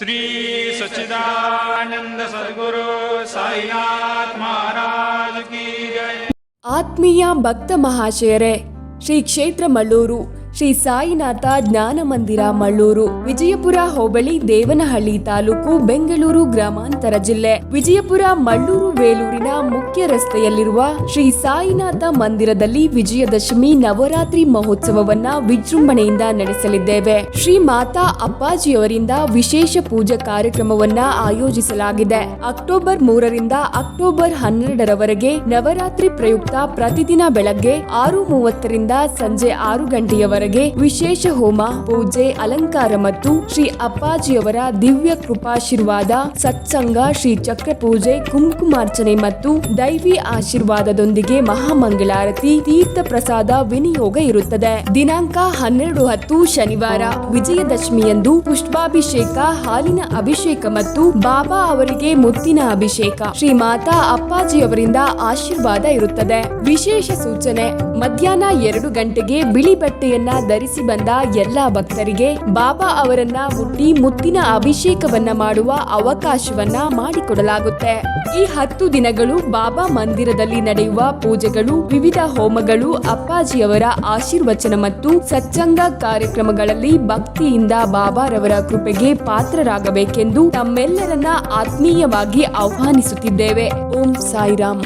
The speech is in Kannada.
श्री सच्चिदानंद सद्गुरु साईनाथ महाराज की जय। ಆತ್ಮೀಯ ಭಕ್ತ ಮಹಾಶಯರೇ, ಶ್ರೀ ಕ್ಷೇತ್ರ ಮಳ್ಳೂರು ಶ್ರೀ ಸಾಯಿನಾಥ ಜ್ಞಾನ ಮಂದಿರ ಮಳ್ಳೂರು, ವಿಜಯಪುರ ಹೋಬಳಿ, ದೇವನಹಳ್ಳಿ ತಾಲೂಕು, ಬೆಂಗಳೂರು ಗ್ರಾಮಾಂತರ ಜಿಲ್ಲೆ. ವಿಜಯಪುರ ಮಳ್ಳೂರು ವೇಲೂರಿನ ಮುಖ್ಯ ರಸ್ತೆಯಲ್ಲಿರುವ ಶ್ರೀ ಸಾಯಿನಾಥ ಮಂದಿರದಲ್ಲಿ ವಿಜಯದಶಮಿ ನವರಾತ್ರಿ ಮಹೋತ್ಸವವನ್ನ ವಿಜೃಂಭಣೆಯಿಂದ ನಡೆಸಲಿದ್ದೇವೆ. ಶ್ರೀ ಮಾತಾ ಅಪ್ಪಾಜಿಯವರಿಂದ ವಿಶೇಷ ಪೂಜಾ ಕಾರ್ಯಕ್ರಮವನ್ನ ಆಯೋಜಿಸಲಾಗಿದೆ. ಅಕ್ಟೋಬರ್ 3ರಿಂದ ಅಕ್ಟೋಬರ್ 12ರವರೆಗೆ ನವರಾತ್ರಿ ಪ್ರಯುಕ್ತ ಪ್ರತಿದಿನ ಬೆಳಗ್ಗೆ 6:30ರಿಂದ ಸಂಜೆ 6 ಗಂಟೆಯವರೆಗೆ ವಿಶೇಷ ಹೋಮ, ಪೂಜೆ, ಅಲಂಕಾರ ಮತ್ತು ಶ್ರೀ ಅಪ್ಪಾಜಿಯವರ ದಿವ್ಯ ಕೃಪಾಶೀರ್ವಾದ, ಸತ್ಸಂಗ, ಶ್ರೀ ಚಕ್ರ ಪೂಜೆ, ಕುಂಕುಮಾರ್ಚನೆ ಮತ್ತು ದೈವಿ ಆಶೀರ್ವಾದದೊಂದಿಗೆ ಮಹಾಮಂಗಳಾರತಿ, ತೀರ್ಥ ಪ್ರಸಾದ ವಿನಿಯೋಗ ಇರುತ್ತದೆ. ದಿನಾಂಕ 12/10 ಶನಿವಾರ ವಿಜಯದಶಮಿಯಂದು ಪುಷ್ಪಾಭಿಷೇಕ, ಹಾಲಿನ ಅಭಿಷೇಕ ಮತ್ತು ಬಾಬಾ ಅವರಿಗೆ ಮುತ್ತಿನ ಅಭಿಷೇಕ, ಶ್ರೀ ಮಾತಾ ಅಪ್ಪಾಜಿಯವರಿಂದ ಆಶೀರ್ವಾದ ಇರುತ್ತದೆ. ವಿಶೇಷ ಸೂಚನೆ: ಮಧ್ಯಾಹ್ನ 2 ಗಂಟೆಗೆ ಬಿಳಿ ಬಟ್ಟೆಯನ್ನ ಧರಿಸಿ ಬಂದ ಎಲ್ಲಾ ಭಕ್ತರಿಗೆ ಬಾಬಾ ಅವರನ್ನ ಮುಟ್ಟಿ ಮುತ್ತಿನ ಅಭಿಷೇಕವನ್ನ ಮಾಡುವ ಅವಕಾಶವನ್ನ ಮಾಡಿಕೊಡಲಾಗುತ್ತೆ. ಈ 10 ದಿನಗಳು ಬಾಬಾ ಮಂದಿರದಲ್ಲಿ ನಡೆಯುವ ಪೂಜೆಗಳು, ವಿವಿಧ ಹೋಮಗಳು, ಅಪ್ಪಾಜಿಯವರ ಆಶೀರ್ವಚನ ಮತ್ತು ಸತ್ಸಂಗ ಕಾರ್ಯಕ್ರಮಗಳಲ್ಲಿ ಭಕ್ತಿಯಿಂದ ಬಾಬಾರವರ ಕೃಪೆಗೆ ಪಾತ್ರರಾಗಬೇಕೆಂದು ತಮ್ಮೆಲ್ಲರನ್ನ ಆತ್ಮೀಯವಾಗಿ ಆಹ್ವಾನಿಸುತ್ತಿದ್ದೇವೆ. ಓಂ ಸಾಯಿರಾಮ್.